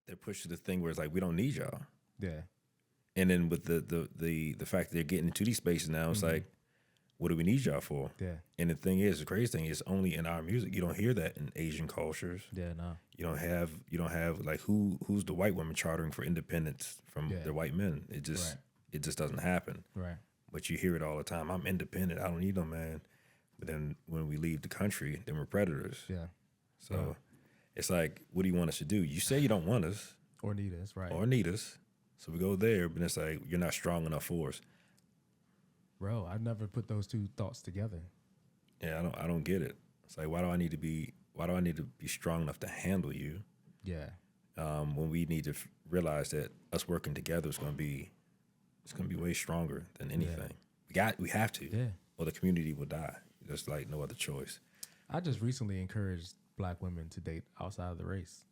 they're pushed to the thing where it's like we don't need y'all. Yeah. And then with the fact that they're getting into these spaces now, it's like, what do we need y'all for? Yeah. And the thing is, the crazy thing is, only in our music. You don't hear that in Asian cultures. Yeah, no. You don't have like who's the white women chartering for independence from their white men. It just doesn't happen. Right. But you hear it all the time. I'm independent. I don't need no man. But then when we leave the country, then we're predators. Yeah. So it's like, what do you want us to do? You say you don't want us. Or need us, right. Or need us. So we go there, but it's like, you're not strong enough for us. Bro, I never put those two thoughts together. Yeah, I don't get it. It's like, why do I need to be strong enough to handle you? Yeah. When we need to realize that us working together is going to be way stronger than anything. We have to. Yeah. Or the community will die. There's like no other choice. I just recently encouraged black women to date outside of the race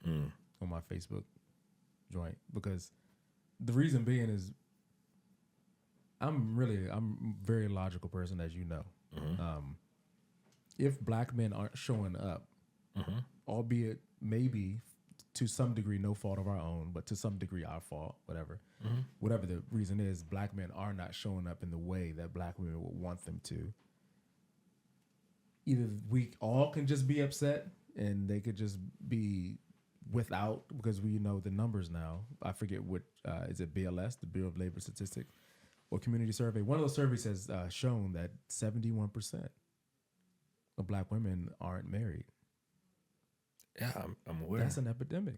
on my Facebook joint, because the reason being is I'm a very logical person, as you know. If black men aren't showing up, albeit maybe to some degree no fault of our own, but to some degree our fault, whatever the reason is, black men are not showing up in the way that black women would want them to. Either we all can just be upset and they could just be without, because we know the numbers now. I forget what, is it BLS, the Bureau of Labor Statistics, or Community Survey? One of those surveys has shown that 71% of black women aren't married. Yeah, I'm aware. That's an epidemic.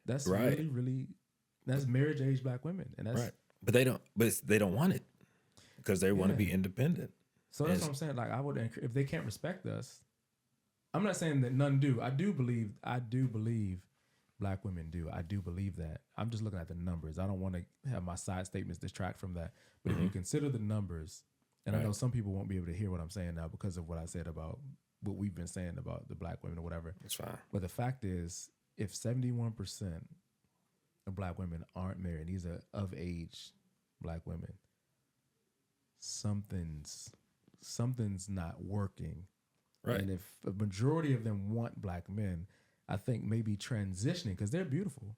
That's really, that's marriage age black women, and that's right. But they don't want it because they want to be independent. So that's what I'm saying. Like, I would, if they can't respect us, I'm not saying that none do. I do believe black women do. I do believe that. I'm just looking at the numbers. I don't want to have my side statements distract from that. But if you consider the numbers, and I know some people won't be able to hear what I'm saying now because of what I said about what we've been saying about the black women or whatever. It's fine. But the fact is, if 71% of black women aren't married, these are of age black women, something's not working. Right. And if a majority of them want black men, I think maybe transitioning, because they're beautiful.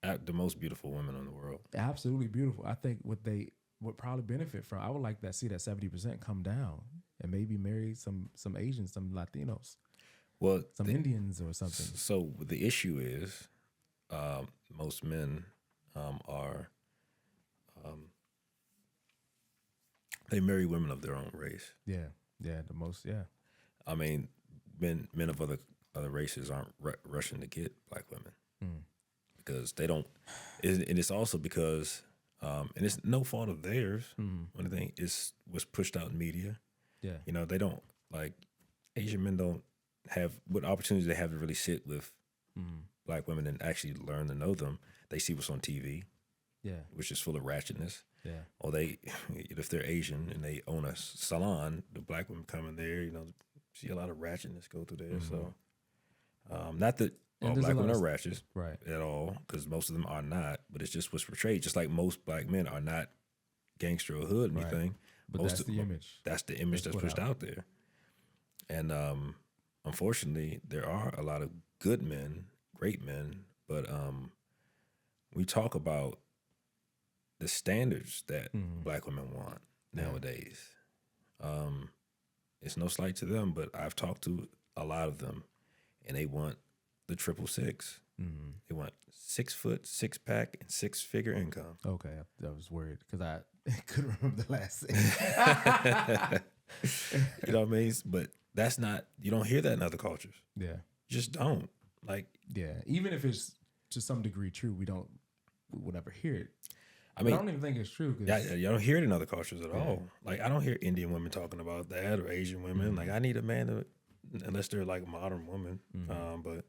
The most beautiful women in the world. Absolutely beautiful. I think what they would probably benefit from, I would like to see that 70% come down and maybe marry some Asians, some Latinos, some Indians or something. So the issue is most men are they marry women of their own race. Yeah, the most. Yeah, I mean, men of other races aren't rushing to get black women because they don't, and it's also because, and it's no fault of theirs. One thing is was pushed out in media. Yeah, you know, they don't, like, Asian men don't have what opportunities they have to really sit with black women and actually learn to know them. They see what's on TV, which is full of ratchetness. Yeah, or they, if they're Asian and they own a salon, the black women come in there, you know, see a lot of ratchetness go through there. So, not that all black women are ratchet, right, at all, because most of them are not. But it's just what's portrayed. Just like most black men are not gangster or hood or anything. But that's the image. That's the image that's pushed out there. And unfortunately, there are a lot of good men, great men, but we talk about the standards that black women want nowadays. It's no slight to them, but I've talked to a lot of them, and they want the 666. They want 6 foot, 6-pack, and 6-figure income. Okay, I was worried because I couldn't remember the last thing. You know what I mean? But that's not, you don't hear that in other cultures. Yeah, you just don't. Like, yeah, even if it's to some degree true, we would never hear it. I mean, I don't even think it's true. You don't hear it in other cultures at all. Like, I don't hear Indian women talking about that, or Asian women. Like, I need a man to, unless they're like modern women. But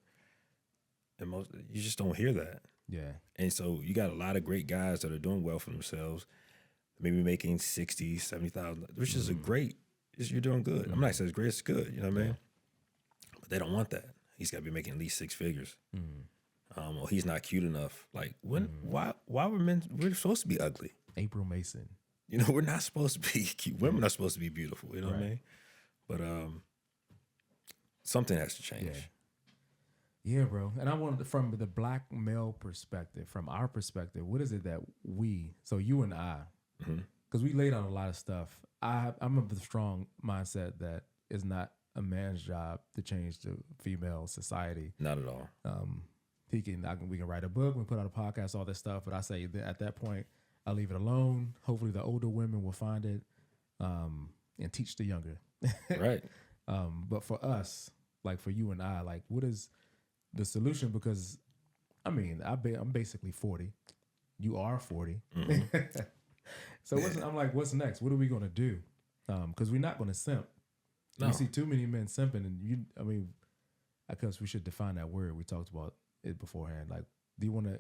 you just don't hear that. Yeah. And so you got a lot of great guys that are doing well for themselves, maybe making 60, 70,000, which is you're doing good. I'm not saying it's great, it's good. You know what I mean? But they don't want that. He's got to be making at least 6 figures. Or he's not cute enough. Like, why were men? We're supposed to be ugly. April Mason. You know, we're not supposed to be cute. Women are supposed to be beautiful. You know what I mean? But something has to change. Yeah, bro. And I wanted from the black male perspective, from our perspective, what is it that so you and I, because we laid out a lot of stuff. I'm of the strong mindset that it's not a man's job to change the female society. Not at all. We can write a book, we put out a podcast, all this stuff. But I say that at that point, I leave it alone. Hopefully, the older women will find it and teach the younger. Right. But for us, like for you and I, like what is the solution? Because I mean, I'm basically 40. You are 40. So what's next? What are we gonna do? Because we're not gonna simp. No. We see too many men simping, and I guess we should define that word. We talked about it beforehand. Like,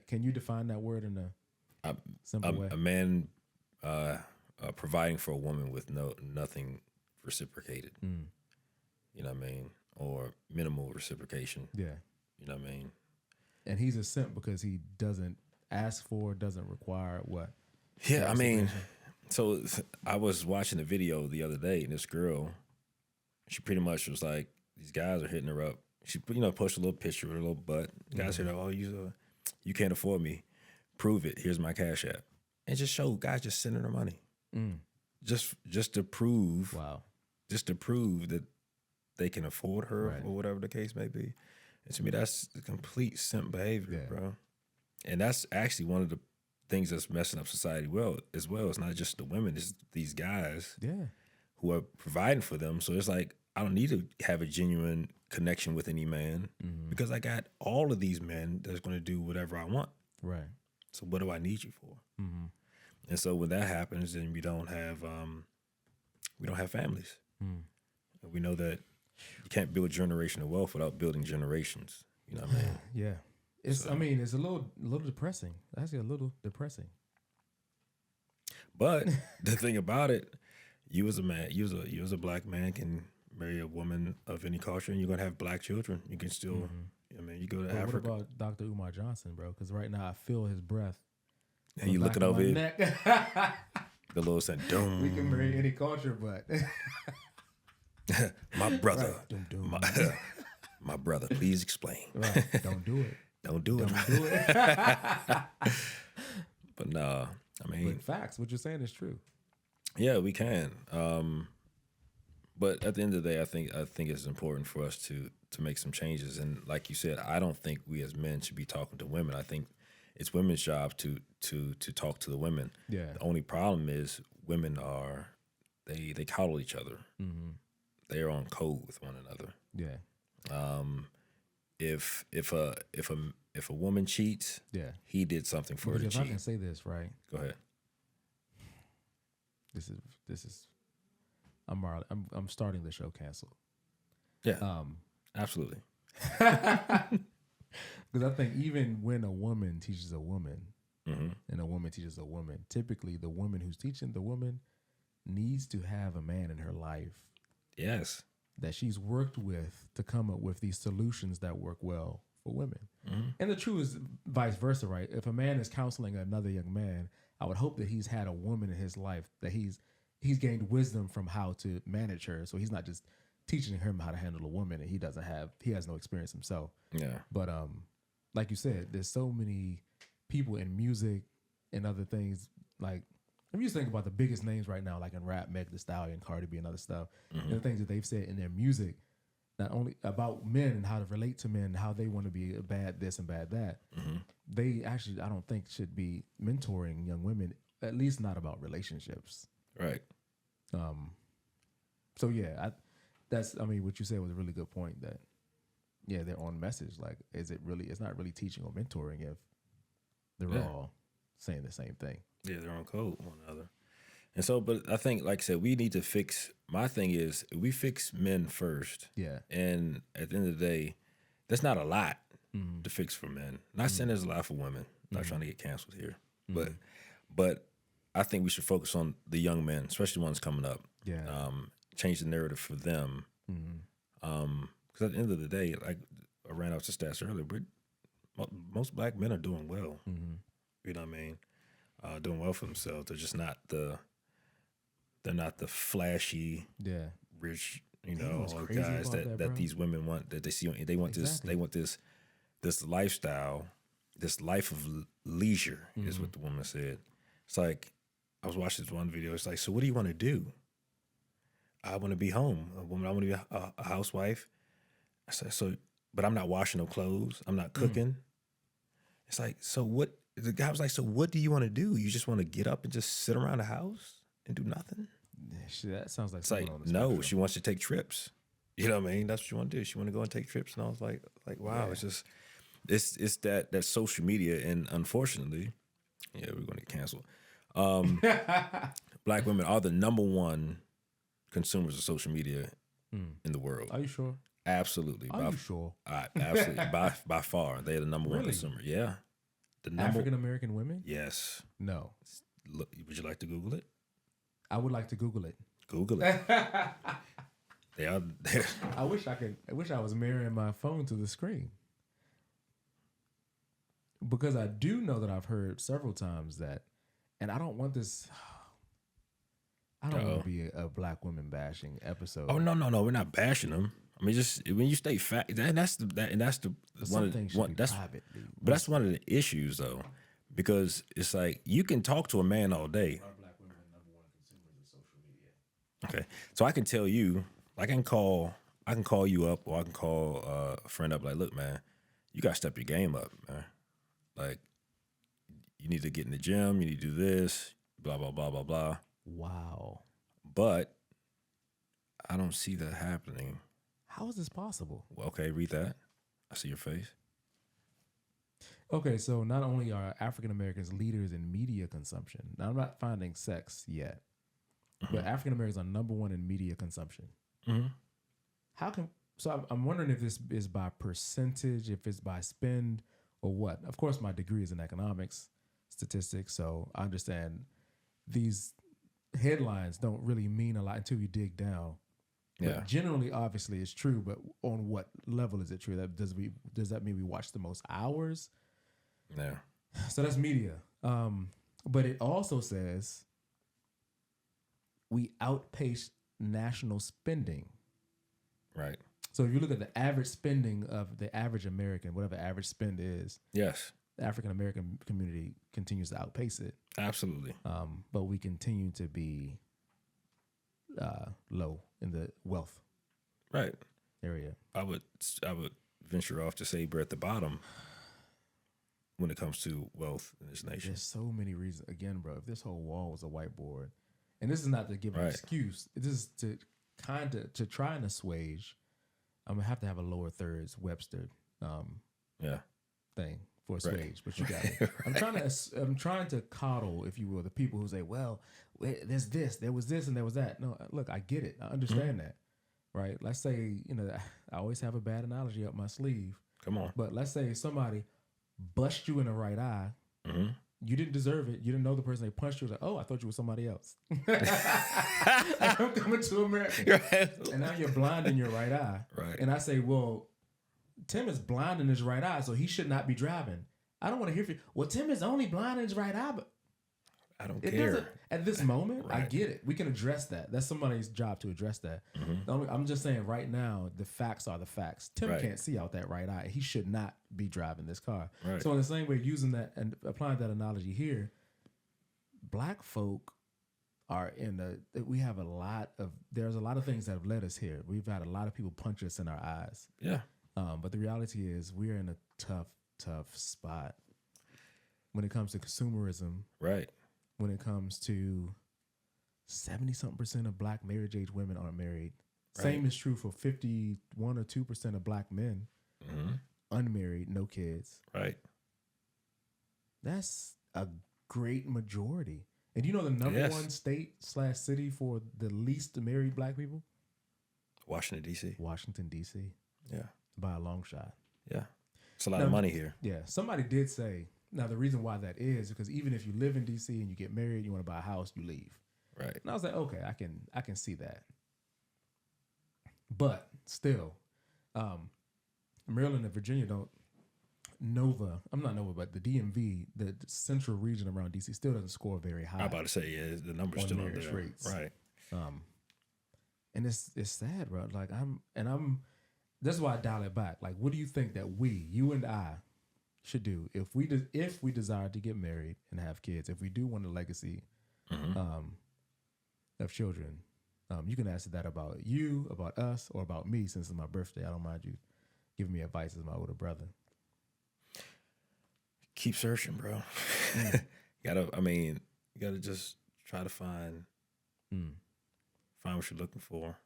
can you define that word in a simple way? A man providing for a woman with nothing reciprocated. You know what I mean? Or minimal reciprocation. Yeah. You know what I mean? And he's a simp because he doesn't ask for, doesn't require what? Yeah, I mean, so I was watching a video the other day, and this girl, she pretty much was like, these guys are hitting her up. She, posted a little picture with her little butt. The guy said, "Oh, you can't afford me. Prove it. Here's my Cash App." And just show guys just sending her money, just to prove, just to prove that they can afford her or whatever the case may be. And to me, that's complete simp behavior, bro. And that's actually one of the things that's messing up society as well. It's not just the women; it's these guys, who are providing for them. So it's like, I don't need to have a genuine connection with any man because I got all of these men that's going to do whatever I want. Right. So what do I need you for? And so when that happens, then we don't have families. And we know that you can't build generational wealth without building generations. You know what I mean? Yeah. It's a little depressing. Actually, a little depressing. But the thing about it, you as a man, you as a black man can marry a woman of any culture, and you're gonna have black children. You can still, I mean, you go to Africa. What about Dr. Umar Johnson, bro? Because right now I feel his breath. And you looking over here, the little saying, "Doom." We can marry any culture, but my brother, my brother, please explain. Right. Don't do it. Don't do it. Don't do it. But nah, I mean, but facts. What you're saying is true. Yeah, we can. But at the end of the day, I think it's important for us to make some changes. And like you said, I don't think we as men should be talking to women. I think it's women's job to talk to the women. Yeah. The only problem is women they coddle each other. They are on code with one another. Yeah. If a woman cheats, he did something for her to cheat. If I can say this, right? Go ahead. This is I'm starting the show canceled. Yeah. Absolutely. Because I think even when a woman teaches a woman and a woman teaches a woman, typically the woman who's teaching the woman needs to have a man in her life. Yes. That she's worked with to come up with these solutions that work well for women. And the truth is vice versa, right? If a man is counseling another young man, I would hope that he's had a woman in his life that he's gained wisdom from how to manage her. So he's not just teaching him how to handle a woman and he has no experience himself. Yeah. But like you said, there's so many people in music and other things. Like, if you just think about the biggest names right now, like in rap, Meg Thee Stallion, Cardi B, and other stuff, and the things that they've said in their music, not only about men and how to relate to men, how they want to be a bad this and bad that, they actually, I don't think, should be mentoring young women, at least not about relationships. Right. So yeah, what you said was a really good point that, yeah, they're on message. Like, it's not really teaching or mentoring if they're all saying the same thing. Yeah, they're on code with one another. And so, but I think, like I said, we need to fix, my thing is, we fix men first. Yeah. And at the end of the day, that's not a lot to fix for men. Not saying there's a lot for women. Not trying to get canceled here. But I think we should focus on the young men, especially the ones coming up. Yeah. Change the narrative for them. Because at the end of the day, like I ran out the stats earlier, but most black men are doing well. You know what I mean? Doing well for themselves. They're just not they're not the flashy, rich, guys that these women want. That they see. They want this. They want this this lifestyle, this life of leisure is what the woman said. It's like, I was watching this one video. It's like, so what do you want to do? I want to be home. A woman, I want to be a housewife. I said, so, but I'm not washing no clothes. I'm not cooking. It's like, so what? The guy was like, so what do you want to do? You just want to get up and just sit around the house and do nothing? Yeah, that sounds like It's like, no, she wants to take trips. You know what I mean? That's what she want to do. She want to go and take trips. And I was like, wow, it's just, it's that social media. And unfortunately, yeah, we're going to get canceled. Black women are the number one consumers of social media in the world. Are you sure? Absolutely. Are you sure? Absolutely. by far, they're the number one consumer. Yeah. African American women? Yes. No. Look, would you like to Google it? I would like to Google it. Google it. They are. I wish I was mirroring my phone to the screen. Because I do know that I've heard several times that, and I don't want this. I don't want to be a black women bashing episode. Oh no, we're not bashing them. I mean, just when you stay fat, that's the one of that's one of the issues though, because it's like you can talk to a man all day. Black women are number one consumers of social media. Okay, so I can tell you, I can call you up, or I can call a friend up. Like, look, man, you got to step your game up, man. Like, you need to get in the gym. You need to do this. Blah blah blah blah blah. Wow. But I don't see that happening. How is this possible? Well, okay, read that. I see your face. Okay, so not only are African Americans leaders in media consumption, now I'm not finding sex yet, but African Americans are number one in media consumption. How can, so I'm wondering if this is by percentage, if it's by spend, or what. Of course, my degree is in economics, statistics, so I understand these headlines don't really mean a lot until you dig down. Yeah. But generally, obviously, it's true. But on what level is it true? Does that mean we watch the most hours? Yeah. So that's media. But it also says we outpace national spending. Right. So if you look at the average spending of the average American, whatever average spend is, yes, the African American community continues to outpace it. Absolutely. But we continue to be low in the wealth area. I would venture off to say we're at the bottom when it comes to wealth in this nation. There's so many reasons. Again, bro, if this whole wall was a whiteboard, and this is not to give an excuse, this is to to try and assuage. I'm gonna have to have a lower thirds Webster thing for assuage, but you got it. I'm trying to coddle, if you will, the people who say, well, there's this, there was this, and there was that. No, look, I get it. I understand that. Right? Let's say, I always have a bad analogy up my sleeve. Come on. But let's say somebody bust you in the right eye. You didn't deserve it. You didn't know the person they punched you. Like, oh, I thought you were somebody else. I'm coming to America. And now you're blind in your right eye. Right. And I say, well, Tim is blind in his right eye, so he should not be driving. I don't want to hear from you. Well, Tim is only blind in his right eye, but I don't care. At this moment, I get it. We can address that. That's somebody's job to address that. I'm just saying right now, the facts are the facts. Tim can't see out that right eye. He should not be driving this car. Right. So in the same way, using that and applying that analogy here, black folk are there's a lot of things that have led us here. We've had a lot of people punch us in our eyes. Yeah. But the reality is we're in a tough spot when it comes to consumerism. Right. When it comes to 70-something% of black marriage age women aren't married. Right. Same is true for 51 or 2% of black men, unmarried, no kids. Right. That's a great majority. And you know the number one state/city for the least married black people? Washington, D.C. Washington, D.C. Yeah. By a long shot. Yeah. It's a lot of money here. Yeah. Somebody did say, now the reason why that is because even if you live in D.C. and you get married, you want to buy a house, you leave. Right. And I was like, okay, I can see that. But still, Maryland and Virginia don't. I'm not Nova, but the DMV, the central region around DC, still doesn't score very high. I'm about to say, the numbers still up there. Rates. Right. And it's sad, bro. Like I'm that's why I dial it back. Like, what do you think that you and I, should do if we desire to get married and have kids? If we do want a legacy of children, you can answer that about you, about us, or about me. Since it's my birthday, I don't mind you giving me advice as my older brother. Keep searching, bro. You gotta just try to find what you're looking for.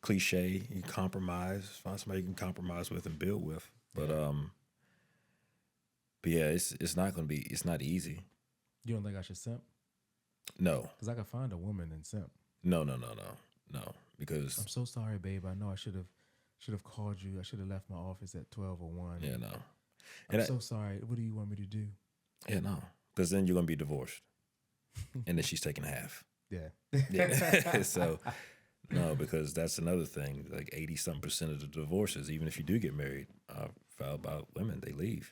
Cliche, you compromise, find somebody you can compromise with and build with. But yeah, it's not easy. You don't think I should simp? No. Because I could find a woman and simp. No. Because I'm so sorry, babe. I know I should have called you. I should have left my office at 12:01. Yeah, no. I'm so sorry. What do you want me to do? Yeah, no. Because then you're gonna be divorced. And then she's taking half. Yeah. So no, because that's another thing. Like 80-something% of the divorces, even if you do get married, filed by women, they leave.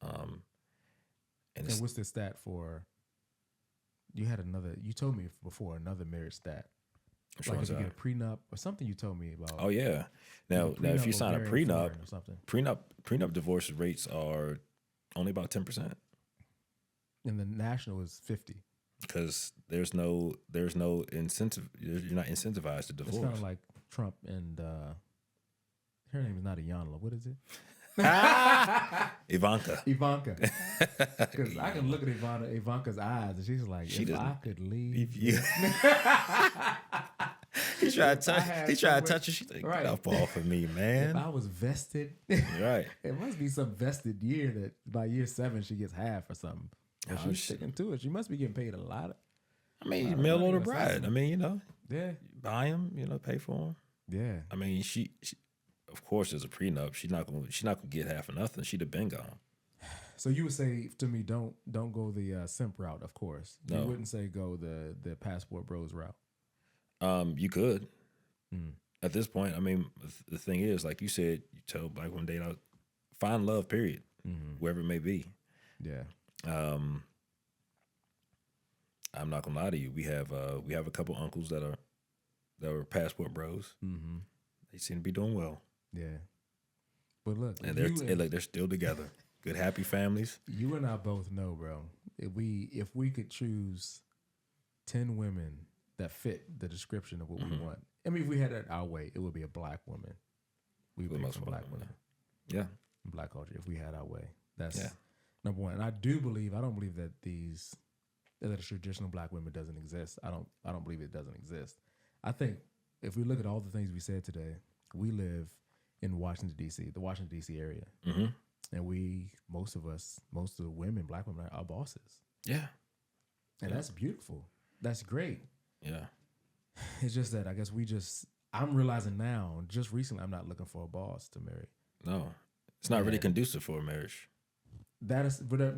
And what's the stat for? You told me before another marriage stat. Like if you get a prenup or something, you told me about. Oh yeah. Now if you sign a prenup, or something, prenup divorce rates are only about 10%. And the national is 50. Because there's no incentive. You're not incentivized to divorce. It's kind of like Trump and her name is not Iyanla. What is it? Ivanka. Because I can look at Ivanka's eyes, and she's like, if I could leave you. He tried to touch her. She's like, get up off of me, man. If I was vested, right? It must be some vested year that by year 7 she gets half or something. She's sticking to it. She must be getting paid a lot. Mail order bride. Yeah, buy them. Pay for them. Yeah. She of course, there's a prenup. She's not gonna get half of nothing. She'd have been gone. So you would say to me, don't go the simp route. Of course, no. You wouldn't say go the passport bros route. You could. At this point, the thing is, like you said, you tell Black women date out, find love. Period. Wherever it may be. Yeah. I'm not gonna lie to you. We have a couple uncles that are passport bros. They seem to be doing well. Yeah. But look, and they're still together. Good, happy families. You and I both know, bro. If we could choose 10 women that fit the description of what we want. If we had it our way, it would be a Black woman. We would pick some Black women. Yeah. Black culture. If we had our way, that's number one. And I don't believe that that traditional Black women doesn't exist. I don't believe it doesn't exist. I think if we look at all the things we said today, we live in Washington, D.C., the Washington, D.C. area. And most of the women, Black women, are bosses. Yeah. And that's beautiful. That's great. Yeah. It's just that I guess I'm realizing now, just recently, I'm not looking for a boss to marry. No. It's not really conducive for a marriage. That is, whatever,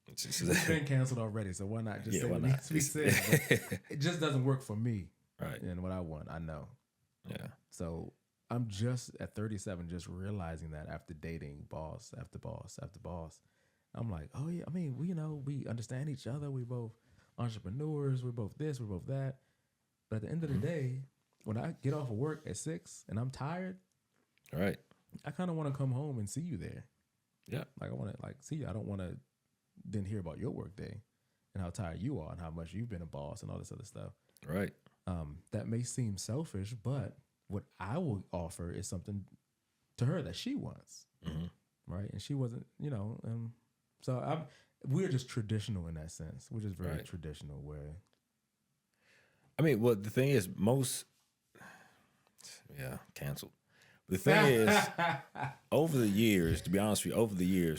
it's been canceled already, so why not just say what needs to be said? It just doesn't work for me. Right. And what I want, I know. Yeah. So I'm just at 37, just realizing that after dating boss after boss after boss, I'm like, oh yeah, we understand each other. We both entrepreneurs. We're both this. We're both that. But at the end of the day, when I get off of work at 6 and I'm tired, right, I kind of want to come home and see you there. Yeah. Like I want to see you. I don't want to then hear about your work day and how tired you are and how much you've been a boss and all this other stuff. Right. That may seem selfish, but what I will offer is something to her that she wants. Right. And she wasn't, so we're just traditional in that sense. We're just very traditional where. Well, the thing is canceled. The thing is, over the years, to be honest with you,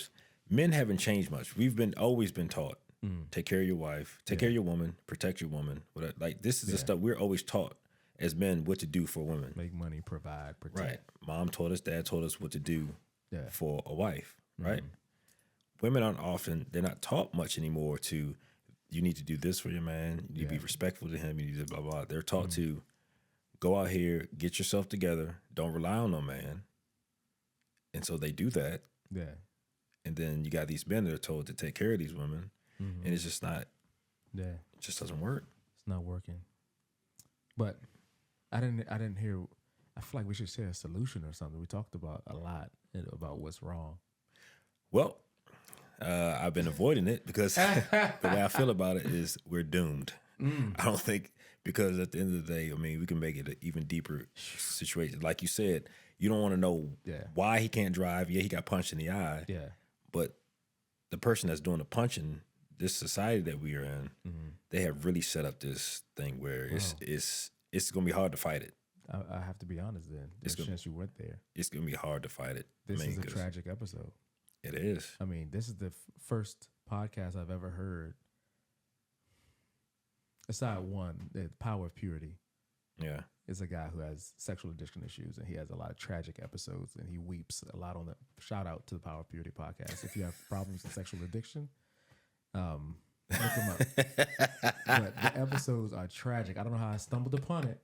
men haven't changed much. We've always been taught, take care of your wife, take care of your woman, protect your woman. Like this is the stuff we're always taught as men what to do for women. Make money, provide, protect. Right. Mom taught us, dad taught us what to do for a wife, right? Women they're not taught much anymore you need to do this for your man, you need to be respectful to him, you need to blah, blah. They're taught to go out here, get yourself together, don't rely on no man. And so they do that. Yeah. And then you got these men that are told to take care of these women. And it's just not, it just doesn't work. It's not working. But I didn't hear. I feel like we should share a solution or something. We talked about a lot about what's wrong. Well, I've been avoiding it because the way I feel about it is we're doomed. I don't think, because at the end of the day, I mean, we can make it an even deeper situation. Like you said, you don't want to know why he can't drive. Yeah, he got punched in the eye. Yeah. But the person that's doing the punching, this society that we are in, they have really set up this thing where it's going to be hard to fight it. I have to be honest then. Since you went there. It's going to be hard to fight it. This is a tragic episode. It is. I mean, this is the first podcast I've ever heard. Aside one, the Power of Purity. Yeah. Is a guy who has sexual addiction issues, and he has a lot of tragic episodes, and he weeps a lot on the. Shout out to the Power of Purity podcast. If you have problems with sexual addiction, look him up. But the episodes are tragic. I don't know how I stumbled upon it.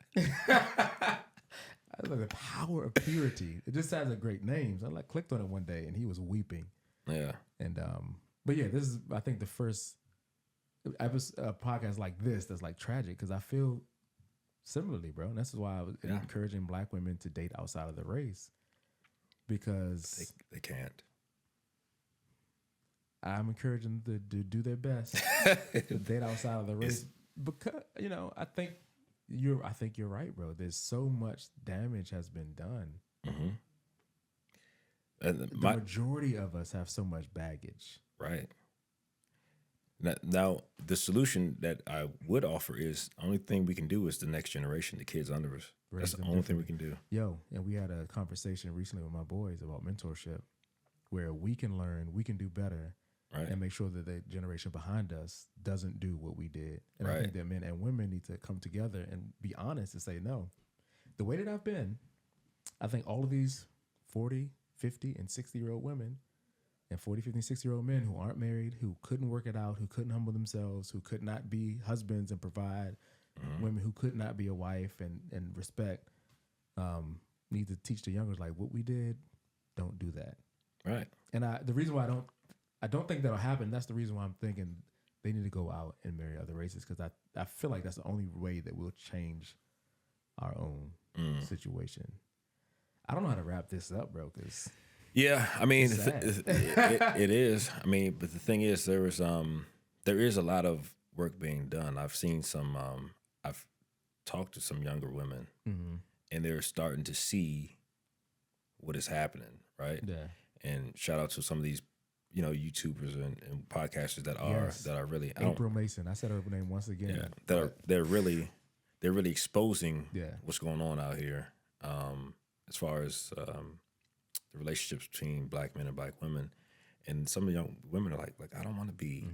I was like, the Power of Purity. It just has a great name. So I clicked on it one day, and he was weeping. Yeah. And but yeah, this is, I think, the first episode, podcast like this that's like tragic, because I feel similarly, bro. And this is why I was encouraging Black women to date outside of the race, because they can't. I'm encouraging them to do their best to date outside of the race, because I think you're right, bro. There's so much damage has been done. Mm-hmm. The majority of us have so much baggage. Right. Now, the solution that I would offer is, the only thing we can do is the next generation, the kids under us. That's the only thing we can do. Yo, and we had a conversation recently with my boys about mentorship, where we can learn, we can do better, right, and make sure that the generation behind us doesn't do what we did. And I think that men and women need to come together and be honest and say, no, the way that I've been, I think all of these 40, 50, and 60-year-old women and 40, 50, and 60-year-old men who aren't married, who couldn't work it out, who couldn't humble themselves, who could not be husbands and provide, women who could not be a wife and respect, need to teach the youngers, like, what we did, don't do that. Right. And the reason why I don't think that'll happen, that's the reason why I'm thinking they need to go out and marry other races, because I feel like that's the only way that we'll change our own situation. I don't know how to wrap this up, bro, because... Yeah, I mean, it is. I mean, but the thing is, there is a lot of work being done. I've seen some. I've talked to some younger women, and they're starting to see what is happening, right? Yeah. And shout out to some of these, YouTubers and podcasters that are really April Mason. I said her name once again. Yeah, they're really exposing what's going on out here, as far as the relationships between Black men and Black women. And some of the young women are like I don't want to be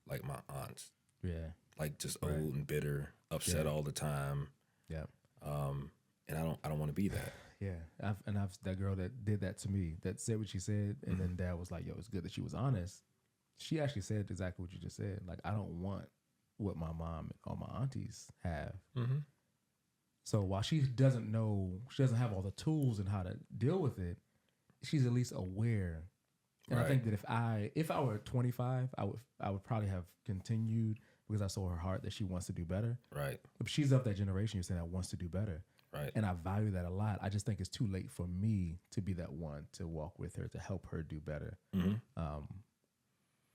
like my aunts. Yeah. Like just old and bitter, upset all the time. Yeah. And I don't want to be that. Yeah. I've that girl that did that to me, that said what she said, and then Dad was like, yo, it's good that she was honest. She actually said exactly what you just said. Like, I don't want what my mom and all my aunties have. Mm-hmm. So while she doesn't have all the tools and how to deal with it, she's at least aware. And I think that if I were 25, I would probably have continued, because I saw her heart that she wants to do better. Right. But she's of that generation, you're saying, that wants to do better. Right. And I value that a lot. I just think it's too late for me to be that one to walk with her, to help her do better. Mm-hmm.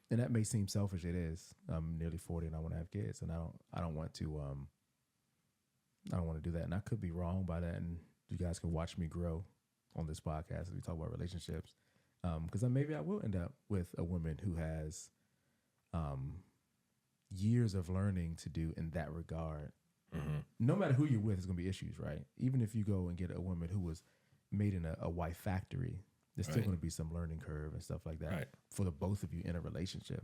And that may seem selfish. It is. I'm nearly 40 and I want to have kids, and I don't want to do that. And I could be wrong by that. And you guys can watch me grow on this podcast as we talk about relationships. Because maybe I will end up with a woman who has years of learning to do in that regard. Mm-hmm. No matter who you're with, there's going to be issues, right? Even if you go and get a woman who was made in a wife factory, there's still going to be some learning curve and stuff like that for the both of you in a relationship.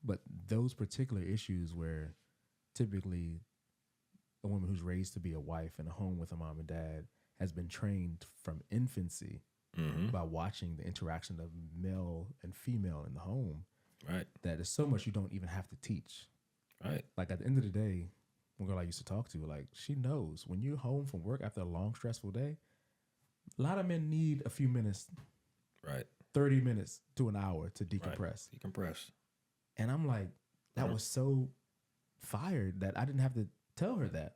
But those particular issues where typically a woman who's raised to be a wife in a home with a mom and dad has been trained from infancy by watching the interaction of male and female in the home, that is so much you don't even have to teach. Right. Like, at the end of the day, one girl I used to talk to, like, she knows when you're home from work after a long, stressful day, a lot of men need a few minutes, 30 minutes to an hour to decompress. Decompress. And I'm like, that was so fired that I didn't have to tell her that.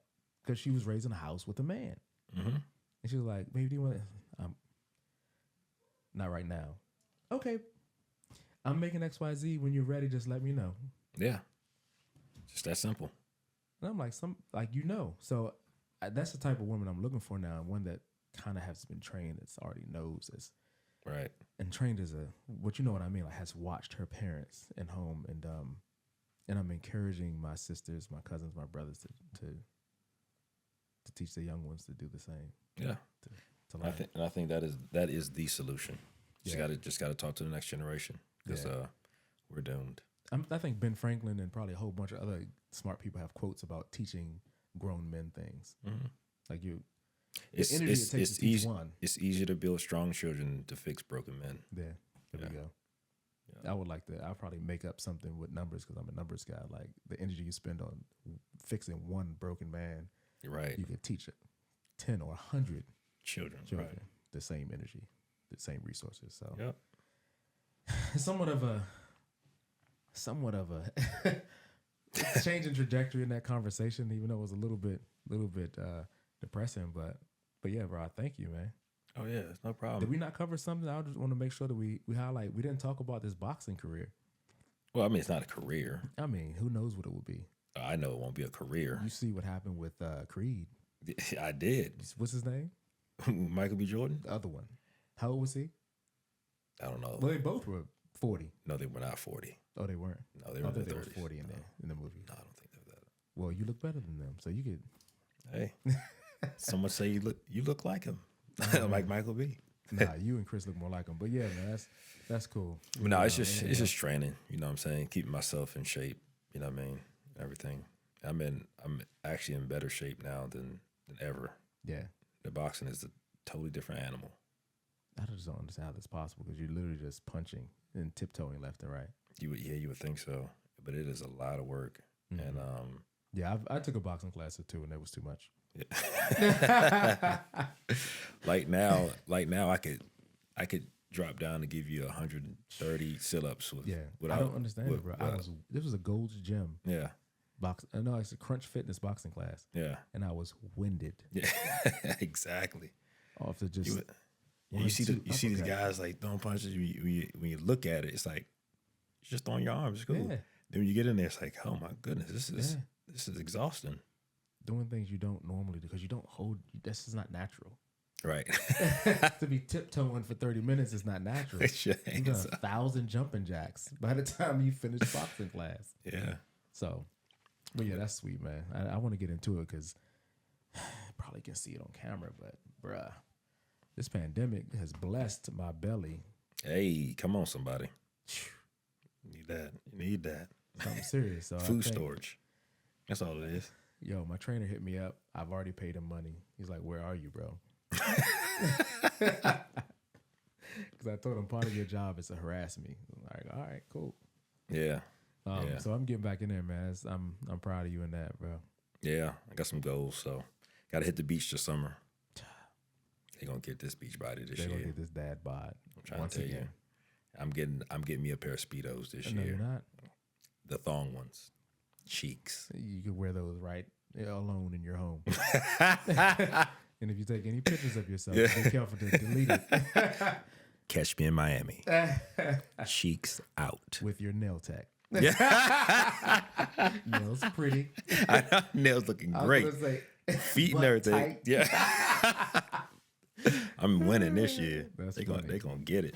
because she was raised in a house with a man. Mm-hmm. And she was like, "Baby, do you want to?" Not right now. Okay, I'm making XYZ. When you're ready, just let me know. Yeah, just that simple. And I'm like, So that's the type of woman I'm looking for now. One that kind of has been trained, that's already knows this, Right. and trained as what you know what I mean. Like has watched her parents at home, and I'm encouraging my sisters, my cousins, my brothers to teach the young ones to do the same. Yeah. To learn. I think that is the solution. Just gotta talk to the next generation because we're doomed. I think Ben Franklin and probably a whole bunch of other smart people have quotes about teaching grown men things. Mm-hmm. Like it's easy. It's easier to build strong children to fix broken men. There we go. Yeah. I would like to. I'll probably make up something with numbers because I'm a numbers guy. Like the energy you spend on fixing one broken man, right? You could teach 10 or 100 children right. The same energy, the same resources. So, yep. somewhat of a change in trajectory in that conversation, even though it was a little bit depressing. But yeah, bro, thank you, man. Oh yeah, it's no problem. Did we not cover something? I just want to make sure that we highlight. We didn't talk about this boxing career. Well, I mean, it's not a career. I mean, who knows what it will be? I know it won't be a career. You see what happened with Creed. I did. What's his name? Michael B. Jordan? The other one. How old was he? I don't know. Well, they both were 40. No, they were not 40. Oh, they weren't? No, they were in their 30s. They were 40 in the movie. No, I don't think they were that. Well, you look better than them, so you could... Hey, someone say you look like him. Like Michael B. Nah, you and Chris look more like him. But yeah, man, that's cool. But no, it's just training. You know what I'm saying? Keeping myself in shape. You know what I mean? Everything. I'm actually in better shape now than ever. Yeah. The boxing is a totally different animal. I just don't understand how that's possible because you're literally just punching and tiptoeing left and right. You would think so, but it is a lot of work. Mm-hmm. And yeah, I took a boxing class or two, and that was too much. Yeah. like now, I could drop down and give you 130 sit-ups with. Yeah, I don't understand it, bro. This was a Gold's Gym. Yeah. No, it's a Crunch Fitness boxing class. Yeah. And I was winded. Yeah, exactly. Off to just. You see these guys like throwing punches. When you look at it, it's like you're just throwing your arms. It's cool. Yeah. Then when you get in there, it's like, oh my goodness, this is exhausting. Doing things you don't normally do because you don't hold. This is not natural. Right. To be tiptoeing for 30 minutes is not natural. You done 1,000 jumping jacks by the time you finish boxing class. Yeah. So, but yeah, that's sweet, man. I want to get into it because probably can see it on camera, but bruh, this pandemic has blessed my belly. Hey, come on, somebody. You need that. Something serious. So food storage. That's all it is. Yo, my trainer hit me up. I've already paid him money. He's like, "Where are you, bro?" Because I told him part of your job is to harass me. I'm like, all right, cool. Yeah. So I'm getting back in there, man. I'm proud of you in that, bro. Yeah, I got some goals. So got to hit the beach this summer. They're gonna get this beach body this year. They're gonna get this dad bod. I'm trying to tell you. I'm getting me a pair of Speedos this year. No, you're not. The thong ones. Cheeks. You could wear those right alone in your home. And if you take any pictures of yourself, be careful to delete it. Catch me in Miami. Cheeks out. With your nail tech. Yeah. Nails pretty. I know, nails looking great. I was gonna say, feet and everything. Tight. Yeah. I'm winning this year. They gonna get it.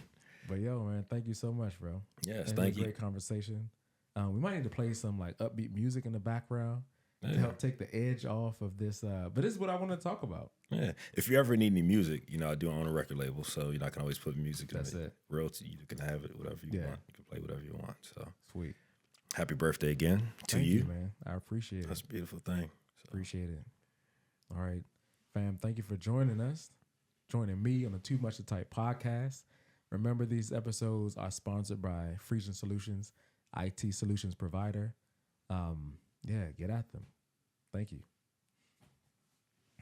But yo, man, thank you so much, bro. Yes, thank you. Great conversation. We might need to play some like upbeat music in the background to help take the edge off of this. But this is what I want to talk about. Yeah. If you ever need any music, I do own a record label, so I can always put music in it. Royalty, you can have it, whatever you want. You can play whatever you want. So sweet. Happy birthday again to Thank you, man. I appreciate it. That's a beautiful thing. So. Appreciate it. All right, fam. Thank you for joining us, joining me on the Too Much to Type podcast. Remember, these episodes are sponsored by Frisian Solutions, IT solutions provider. Get at them. Thank you.